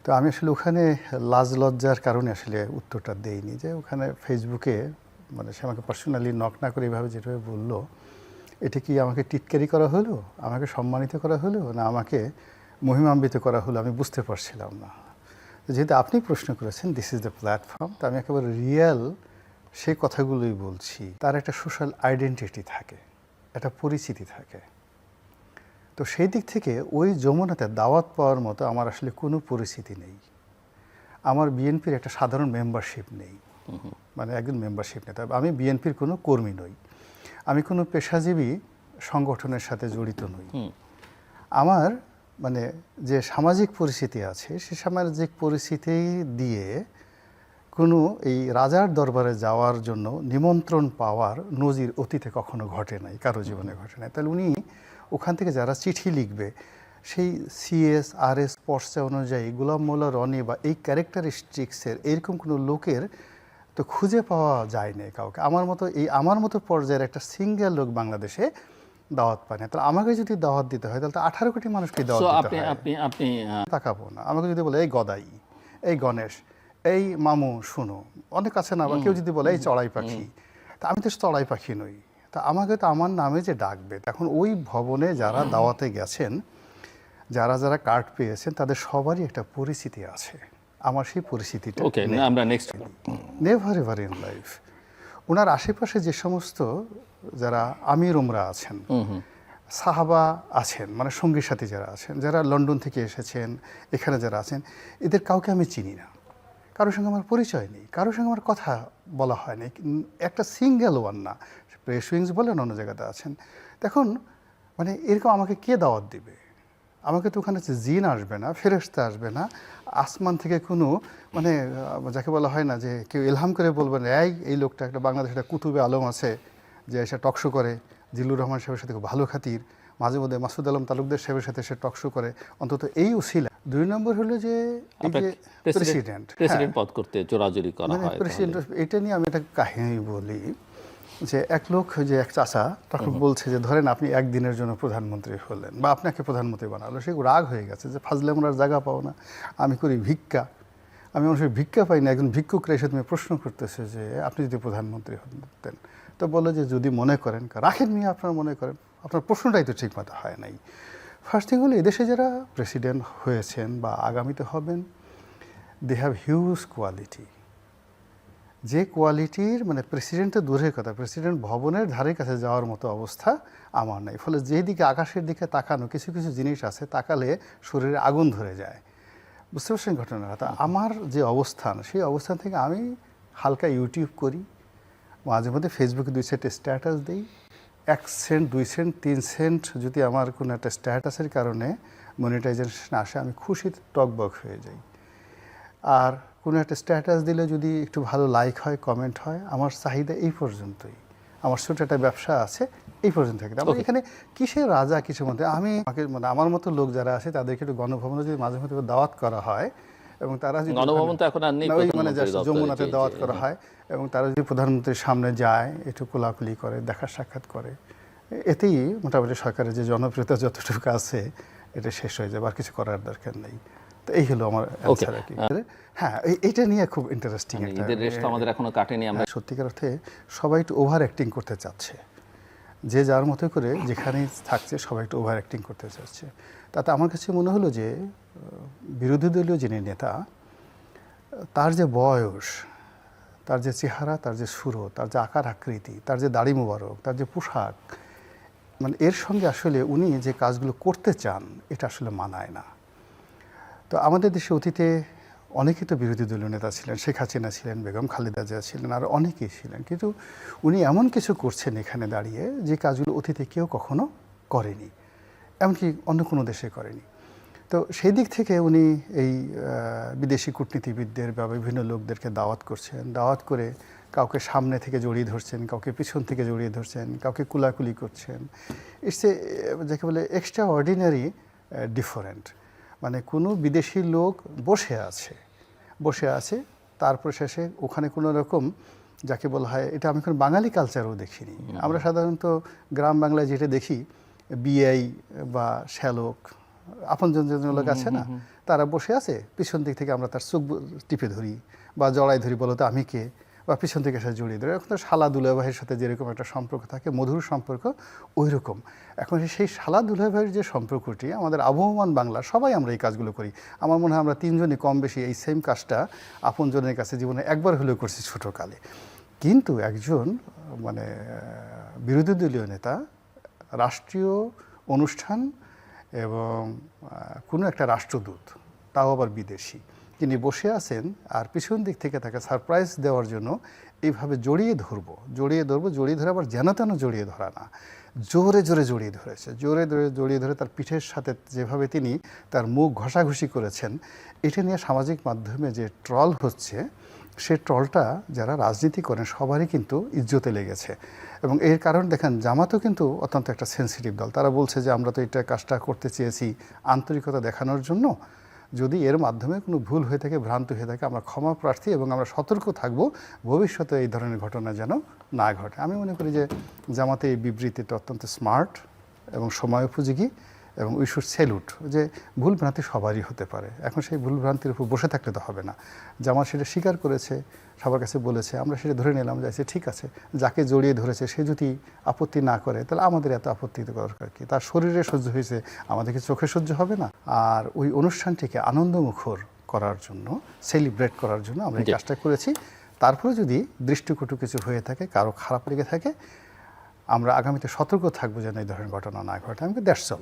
তো আমি আসলে ওখানে লাজ লজ্জার কারণে আসলে উত্তরটা দেইনি, যে ওখানে ফেসবুকে মানে সে আমাকে পার্সোনালি নক না করে এভাবে যেভাবে বললো, এটা কি আমাকে টিটকারি করা হলো, আমাকে সম্মানিত করা হলো, না আমাকে মহিমান্বিত করা হলো, আমি বুঝতে পারছিলাম না। যেহেতু আপনি প্রশ্ন করেছেন, দিস ইজ দ্য প্ল্যাটফর্ম, তো আমি একেবারে রিয়েল সেই কথাগুলোই বলছি। তার একটা সোশ্যাল আইডেন্টিটি থাকে, একটা পরিচিতি থাকে। তো সেই দিক থেকে ওই যমুনাতে দাওয়াত পাওয়ার মতো আমার আসলে কোনো পরিস্থিতি নেই। আমার বিএনপির একটা সাধারণ মেম্বারশিপ নেই, মানে একজন মেম্বারশিপ নেই। তবে আমি বিএনপির কোনো কর্মী নই, আমি কোনো পেশাজীবী সংগঠনের সাথে জড়িত নই। আমার মানে যে সামাজিক পরিস্থিতি আছে, সে সামাজিক পরিস্থিতি দিয়ে কোনো এই রাজার দরবারে যাওয়ার জন্য নিমন্ত্রণ পাওয়ার নজির অতীতে কখনো ঘটে নাই, কারো জীবনে ঘটে নাই। তাহলে উনি ওখান থেকে যারা চিঠি লিখবে, সেই সিএস আরএস পর্চা অনুযায়ী গোলাম মোল্লা রনি বা এই ক্যারেক্টারিস্টিক্সের এরকম কোনো লোকের তো খুঁজে পাওয়া যায় না কাউকে। আমার মতো পর্যায়ের একটা সিঙ্গেল লোক বাংলাদেশে দাওয়াত পায় না। তাহলে আমাকে যদি দাওয়াত দিতে হয়, তাহলে তো 18 কোটি মানুষকে দাওয়াত দিতে হয়। আপনি তাকাবো না। আমাকে যদি বলে এই গদাই, এই গণেশ, এই মামু শুনো, অনেক আছে না, বা কেউ যদি বলে এই চড়াই পাখি, তা আমি তো চড়াই পাখি নই। তা আমাকে তো আমার নামে যে ডাকবে, তখন ওই ভবনে যারা দাওয়াতে গেছেন, যারা যারা কার্ড পেয়েছেন, তাদের সবারই একটা পরিস্থিতি আছে। আমার সেই পরিস্থিতিটা আমরা next never ever in life. ওনার আশেপাশে যে সমস্ত যারা আমির ওমরা আছেন, সাহাবা আছেন, মানে সঙ্গী সাথী যারা আছেন, যারা লন্ডন থেকে এসেছেন, এখানে যারা আছেন, এদের কাউকে আমি চিনি না, কারোর সঙ্গে আমার পরিচয় নেই, কারোর সঙ্গে আমার কথা বলা হয়নি, একটা সিঙ্গেল ওয়ান না। প্রেস উইংস বলেন, অন্য জায়গাতে আছেন। দেখুন, মানে এরকম আমাকে কে দাওয়াত দিবে? আমাকে তো ওখানে জিন আসবে না, ফেরেশতা আসবে না, আসমান থেকে কোনো মানে যাকে বলা হয় না যে কেউ ইলহাম করে বলবেন এই লোকটা একটা বাংলাদেশে একটা কুতুবে আলম আছে যে এসে টকশো করে, জিল্লুর রহমান সাহেবের সাথে খুব ভালো খাতির, মাঝে মধ্যে মাসুদ আলম তালুকদার সাহেবের সাথে সে টকশো করে, অন্তত এই উসিলা। 2 নম্বর হলো যে প্রেসিডেন্ট পদ করতে জোরাজুরি করা হয়। প্রেসিডেন্ট, এটা নিয়ে আমি একটা কাহিনী বলি, যে এক লোক, যে এক চাচা তখন বলছে যে ধরেন আপনি একদিনের জন্য প্রধানমন্ত্রী হলেন, বা আপনাকে প্রধানমন্ত্রী বানালো, সে রাগ হয়ে গেছে যে ফাজলে আমার জায়গা পাও না, আমি করি ভিক্ষা, আমি মানুষের ভিক্ষা পাই না, একজন ভিক্ষুকরা এসে তুমি প্রশ্ন করতেছে যে আপনি যদি প্রধানমন্ত্রী হতেন। তো বলে যে যদি মনে করেন, রাখেন মিয়া, আপনারা মনে করেন, আপনার প্রশ্নটাই তো ঠিক মতো হয় নাই। ফার্স্ট থিং হলো, এদেশে যারা প্রেসিডেন্ট হয়েছেন বা আগামীতে হবেন, দে হ্যাভ হিউজ কোয়ালিটি, যে কোয়ালিটির মানে প্রেসিডেন্টের দূরের কথা, প্রেসিডেন্ট ভবনের ধারে কাছে যাওয়ার মতো অবস্থা আমার নাই। ফলে যেদিকে আকাশের দিকে তাকানো, কিছু কিছু জিনিস আছে, তাকালে শরীরে আগুন ধরে যায়। বুঝতে পারছেন ঘটনাটা? তা আমার যে অবস্থান, সেই অবস্থান থেকে আমি হালকা ইউটিউব করি, মাঝে মধ্যে ফেসবুকে 2 সেন্ট স্ট্যাটাস দিই। 1 সেন্ট 2 সেন্ট 3 সেন্ট যদি আমার কোনো একটা স্ট্যাটাসের কারণে মনিটাইজেশন আসে, আমি খুশিতে টকবক হয়ে যাই। আর কোনো একটা স্ট্যাটাস দিলে যদি একটু ভালো লাইক হয়, কমেন্ট হয়, আমার চাহিদা এই পর্যন্তই। আমার ছোট একটা ব্যবসা আছে, এই পর্যন্ত থাকে। আমার এখানে কিসের রাজা, কিসের মধ্যে আমি মানে আমার মতো লোক যারা আছে তাদেরকে একটু গণভবনে যদি মাঝে মধ্যে দাওয়াত করা হয়, এবং তারা যদি গণভবন তো এখন আর নেই, মানে যমুনাতে দাওয়াত করা হয়, এবং তারা যদি প্রধানমন্ত্রীর সামনে যায়, একটু কোলাকুলি করে, দেখা সাক্ষাৎ করে, এতেই মোটামুটি সরকারের যে জনপ্রিয়তা যতটুকু আছে এটা শেষ হয়ে যাবে, আর কিছু করার দরকার নেই। তো এই হলো আমার অ্যানসার আর কি। হ্যাঁ, এটা নিয়ে খুব ইন্টারেস্টিং একটা, ঈদের রেস্ট আমাদের এখনো কাটেনি। আমরা সত্যিকার অর্থে সবাই একটু ওভার অ্যাক্টিং করতে চাচ্ছে, যে যার মতো করে যেখানেই থাকছে সবাই একটু ওভার অ্যাক্টিং করতে চাচ্ছে। তাতে আমার কাছে মনে হলো যে বিরোধী দলীয় যিনি নেতা, তার যে বয়স, তার যে চেহারা, তার যে সুরো, তার যে আকার আকৃতি, তার যে দাড়ি মোবারক, তার যে পোশাক, মানে এর সঙ্গে আসলে উনি যে কাজগুলো করতে চান এটা আসলে মানায় না। তো আমাদের দেশে অতীতে অনেকেই তো বিরোধী দলীয় নেতা ছিলেন, শেখ হাসিনা ছিলেন, বেগম খালেদা জিয়া ছিলেন, আর অনেকেই ছিলেন, কিন্তু উনি এমন কিছু করছেন এখানে দাঁড়িয়ে যে কাজগুলো অতীতে কেউ কখনো করেনি, এমনকি অন্য কোনো দেশে করেনি। তো সেই দিক থেকে উনি এই বিদেশি কূটনীতিবিদদের বা বিভিন্ন লোকদেরকে দাওয়াত করছেন, দাওয়াত করে কাউকে সামনে থেকে জড়িয়ে ধরছেন, কাউকে পিছন থেকে জড়িয়ে ধরছেন, কাউকে কুলাকুলি করছেন। ইটস এ যাকে বলে এক্সট্রা অর্ডিনারি ডিফারেন্ট। মানে কোনো বিদেশি লোক বসে আছে, তারপর শেষে ওখানে কোনো রকম যাকে বলা হয়, এটা আমি কোনো বাঙালি কালচারও দেখিনি। আমরা সাধারণত গ্রাম বাংলায় যেটা দেখি, বিআই বা শ্যালক আপনজন যে লোক আছে না, তারা বসে আছে, পিছন দিক থেকে আমরা তার চোখ টিপে ধরি বা জড়াই ধরি, বলো তো আমি কে, বা পিছন থেকে এসে জড়িয়ে ধরে। এখন তো শালা দুলাভাইয়ের সাথে যেরকম একটা সম্পর্ক থাকে, মধুর সম্পর্ক, ওই রকম এখন সেই শালা দুলাভাইয়ের যে সম্পর্কটি আমাদের আবহমান বাংলা, সবাই আমরা এই কাজগুলো করি। আমার মনে হয় আমরা তিনজনই কম বেশি এই সেম কাজটা আপনজনের কাছে জীবনে একবার হলেও করছি ছোটোকালে। কিন্তু একজন মানে বিরোধী দলীয় নেতা রাষ্ট্রীয় অনুষ্ঠান এবং কোনো একটা রাষ্ট্রদূত, তাও আবার বিদেশি, তিনি বসে আছেন আর পিছন দিক থেকে তাকে সারপ্রাইজ দেওয়ার জন্য এইভাবে জড়িয়ে ধরবো, জড়িয়ে ধরে আবার যেন তেন জড়িয়ে ধরা না, জোরে জোরে জড়িয়ে ধরেছে, জড়িয়ে ধরে তার পিঠের সাথে যেভাবে তিনি তার মুখ ঘষাঘষি করেছেন, এটা নিয়ে সামাজিক মাধ্যমে যে ট্রল হচ্ছে, সে ট্রলটা যারা রাজনীতি করেন সবারই কিন্তু ইজ্জতে লেগেছে। এবং এর কারণ দেখেন, জামাতও কিন্তু অত্যন্ত একটা সেনসিটিভ দল। তারা বলছে যে আমরা তো এটা কাজটা করতে চেয়েছি আন্তরিকতা দেখানোর জন্য, যদি এর মাধ্যমে কোনো ভুল হয়ে থাকে, ভ্রান্তি হয়ে থাকে, আমরা ক্ষমা প্রার্থী এবং আমরা সতর্ক থাকব ভবিষ্যতে এই ধরনের ঘটনা যেন না ঘটে। আমি মনে করি যে জামাতে এই বিবৃতিটা অত্যন্ত স্মার্ট এবং সময়োপযোগী, এবং উই শুড স্যালুট, যে ভুল ভ্রান্তি সবারই হতে পারে। এখন সেই ভুল ভ্রান্তির উপর বসে থাকলে তো হবে না। জামাত সেটা স্বীকার করেছে, সবার কাছে বলেছে, আমরা সেটা ধরে নিলাম, যাইছে ঠিক আছে, যাকে জড়িয়ে ধরেছে সে যদি আপত্তি না করে তাহলে আমাদের এত আপত্তি দরকার কি? তার শরীরে সহ্য হয়েছে, আমাদেরকে চোখে সহ্য হবে না? আর ওই অনুষ্ঠানটিকে আনন্দমুখর করার জন্য, সেলিব্রেট করার জন্য আমরা এই কাজটা করেছি। তারপরে যদি দৃষ্টিকটু কিছু হয়ে থাকে, কারো খারাপ লেগে থাকে, আমরা আগামীতে সতর্ক থাকবো যেন এই ধরনের ঘটনা না ঘটে। আমি দ্যাটস অল।